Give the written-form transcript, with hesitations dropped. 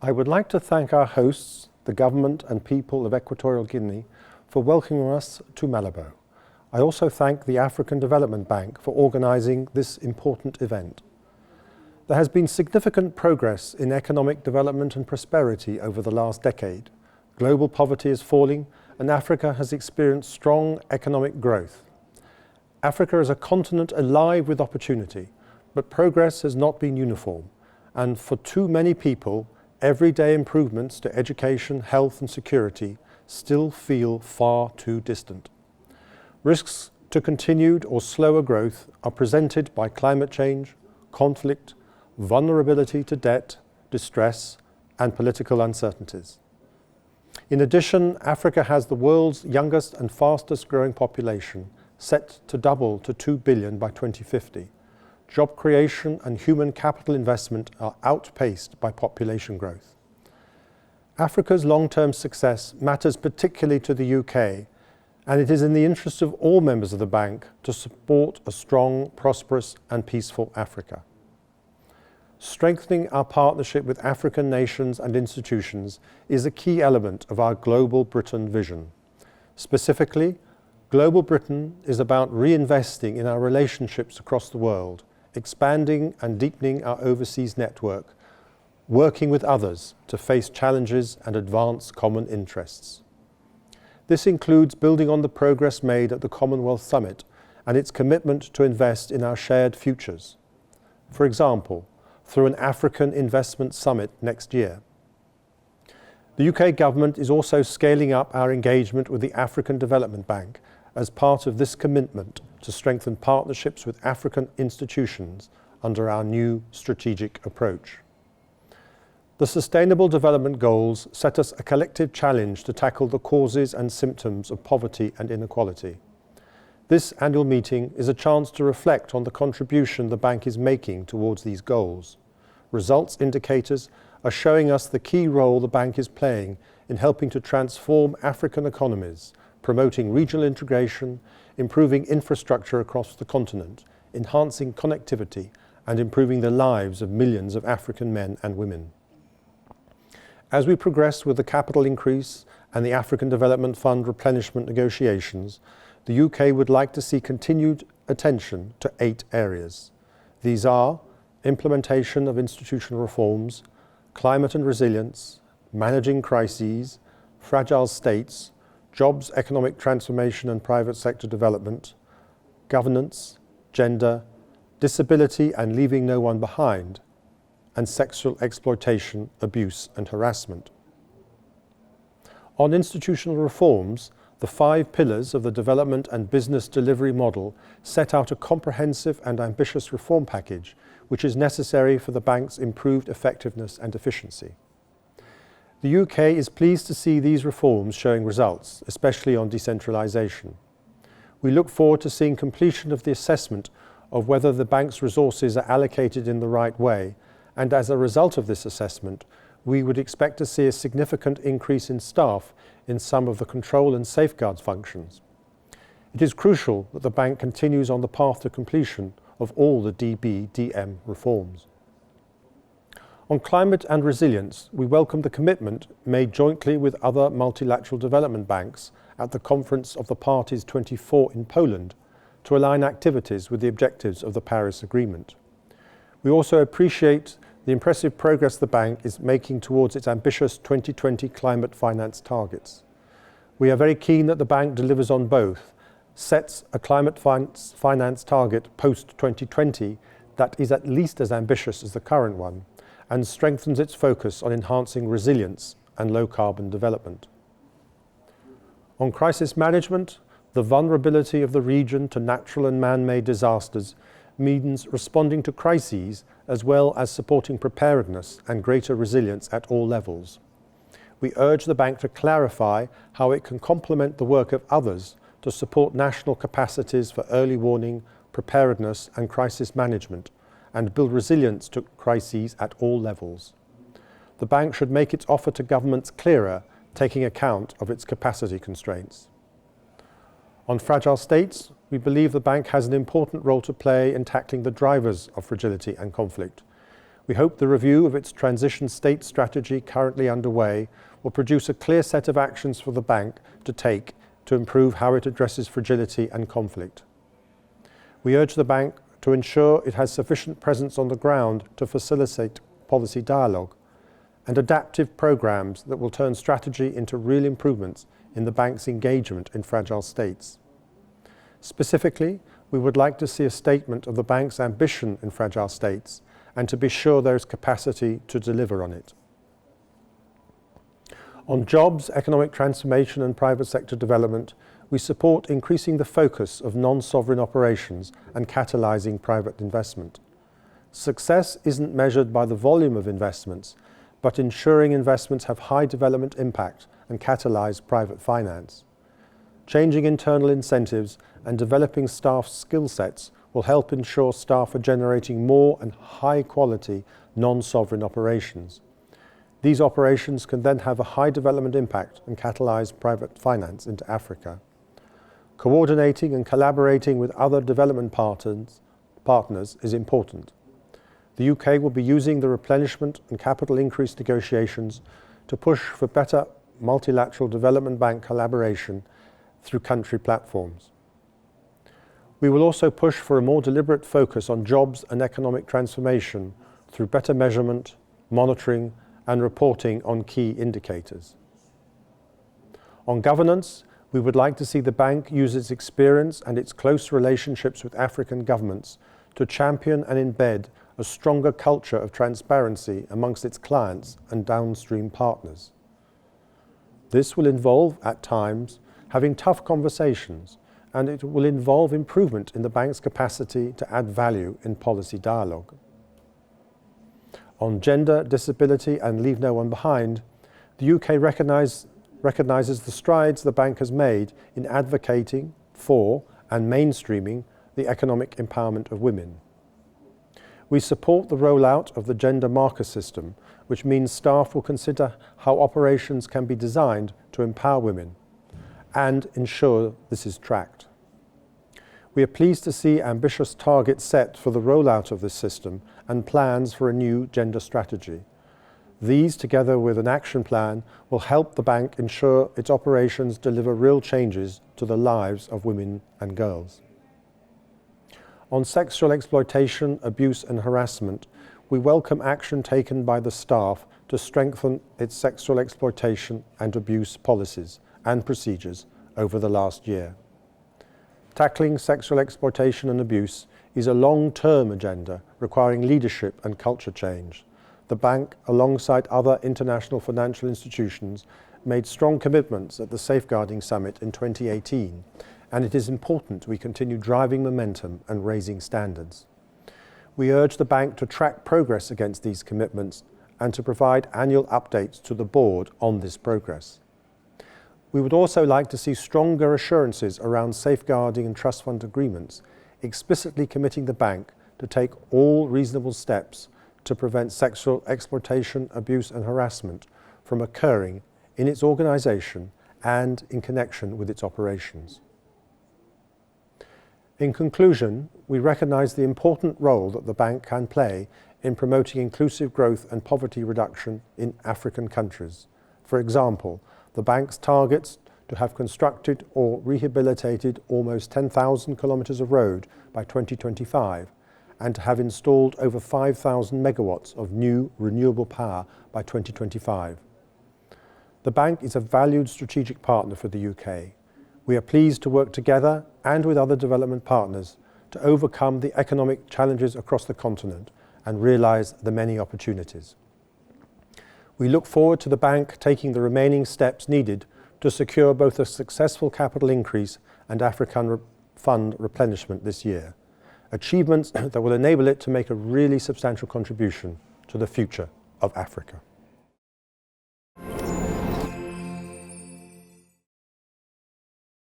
I would like to thank our hosts, the government and people of Equatorial Guinea, for welcoming us to Malabo. I also thank the African Development Bank for organising this important event. There has been significant progress in economic development and prosperity over the last decade. Global poverty is falling and Africa has experienced strong economic growth. Africa is a continent alive with opportunity, but progress has not been uniform, and for too many people, everyday improvements to education, health and security still feel far too distant. Risks to continued or slower growth are presented by climate change, conflict, vulnerability to debt, distress, and political uncertainties. In addition, Africa has the world's youngest and fastest growing population, set to double to 2 billion by 2050. Job creation and human capital investment are outpaced by population growth. Africa's long-term success matters particularly to the UK, and it is in the interest of all members of the bank to support a strong, prosperous and peaceful Africa. Strengthening our partnership with African nations and institutions is a key element of our Global Britain vision. Specifically, Global Britain is about reinvesting in our relationships across the world, expanding and deepening our overseas network, working with others to face challenges and advance common interests. This includes building on the progress made at the Commonwealth Summit and its commitment to invest in our shared futures. For example, through an African Investment Summit next year. The UK government is also scaling up our engagement with the African Development Bank as part of this commitment to strengthen partnerships with African institutions under our new strategic approach. The Sustainable Development Goals set us a collective challenge to tackle the causes and symptoms of poverty and inequality. This annual meeting is a chance to reflect on the contribution the bank is making towards these goals. Results indicators are showing us the key role the bank is playing in helping to transform African economies, promoting regional integration, improving infrastructure across the continent, enhancing connectivity, and improving the lives of millions of African men and women. As we progress with the capital increase and the African Development Fund replenishment negotiations, the UK would like to see continued attention to 8 areas. These are implementation of institutional reforms, climate and resilience, managing crises, fragile states, jobs, economic transformation and private sector development, governance, gender, disability and leaving no one behind, and sexual exploitation, abuse and harassment. On institutional reforms, the 5 pillars of the development and business delivery model set out a comprehensive and ambitious reform package which is necessary for the bank's improved effectiveness and efficiency. The UK is pleased to see these reforms showing results, especially on decentralisation. We look forward to seeing completion of the assessment of whether the bank's resources are allocated in the right way, and as a result of this assessment, we would expect to see a significant increase in staff in some of the control and safeguards functions. It is crucial that the bank continues on the path to completion of all the DB/DM reforms. On climate and resilience, we welcome the commitment made jointly with other multilateral development banks at the Conference of the Parties 24 in Poland to align activities with the objectives of the Paris Agreement. We also appreciate the impressive progress the bank is making towards its ambitious 2020 climate finance targets. We are very keen that the bank delivers on both, sets a climate finance target post-2020 that is at least as ambitious as the current one, and strengthens its focus on enhancing resilience and low-carbon development. On crisis management, the vulnerability of the region to natural and man-made disasters means responding to crises as well as supporting preparedness and greater resilience at all levels. We urge the bank to clarify how it can complement the work of others to support national capacities for early warning, preparedness and crisis management, and build resilience to crises at all levels. The bank should make its offer to governments clearer, taking account of its capacity constraints. On fragile states, we believe the bank has an important role to play in tackling the drivers of fragility and conflict. We hope the review of its transition state strategy currently underway will produce a clear set of actions for the bank to take to improve how it addresses fragility and conflict. We urge the bank to ensure it has sufficient presence on the ground to facilitate policy dialogue and adaptive programs that will turn strategy into real improvements in the bank's engagement in fragile states. Specifically, we would like to see a statement of the bank's ambition in fragile states and to be sure there is capacity to deliver on it. On jobs, economic transformation and private sector development, we support increasing the focus of non-sovereign operations and catalysing private investment. Success isn't measured by the volume of investments, but ensuring investments have high development impact and catalyse private finance. Changing internal incentives and developing staff skill sets will help ensure staff are generating more and high-quality non-sovereign operations. These operations can then have a high development impact and catalyse private finance into Africa. Coordinating and collaborating with other development partners is important. The UK will be using the replenishment and capital increase negotiations to push for better multilateral development bank collaboration through country platforms. We will also push for a more deliberate focus on jobs and economic transformation through better measurement, monitoring, and reporting on key indicators. On governance, we would like to see the bank use its experience and its close relationships with African governments to champion and embed a stronger culture of transparency amongst its clients and downstream partners. This will involve, at times, having tough conversations, and it will involve improvement in the bank's capacity to add value in policy dialogue. On gender, disability and leave no one behind, the UK recognises the strides the bank has made in advocating for and mainstreaming the economic empowerment of women. We support the rollout of the gender marker system, which means staff will consider how operations can be designed to empower women and ensure this is tracked. We are pleased to see ambitious targets set for the rollout of this system and plans for a new gender strategy. These, together with an action plan, will help the bank ensure its operations deliver real changes to the lives of women and girls. On sexual exploitation, abuse and harassment, we welcome action taken by the staff to strengthen its sexual exploitation and abuse policies and procedures over the last year. Tackling sexual exploitation and abuse is a long-term agenda requiring leadership and culture change. The bank, alongside other international financial institutions, made strong commitments at the Safeguarding Summit in 2018, and it is important we continue driving momentum and raising standards. We urge the bank to track progress against these commitments and to provide annual updates to the board on this progress. We would also like to see stronger assurances around safeguarding and trust fund agreements, explicitly committing the bank to take all reasonable steps to prevent sexual exploitation, abuse and harassment from occurring in its organisation and in connection with its operations. In conclusion, we recognise the important role that the bank can play in promoting inclusive growth and poverty reduction in African countries. For example, the bank's targets to have constructed or rehabilitated almost 10,000 kilometres of road by 2025 and to have installed over 5,000 megawatts of new renewable power by 2025. The bank is a valued strategic partner for the UK. We are pleased to work together and with other development partners to overcome the economic challenges across the continent and realise the many opportunities. We look forward to the bank taking the remaining steps needed to secure both a successful capital increase and African fund replenishment this year, achievements that will enable it to make a really substantial contribution to the future of Africa.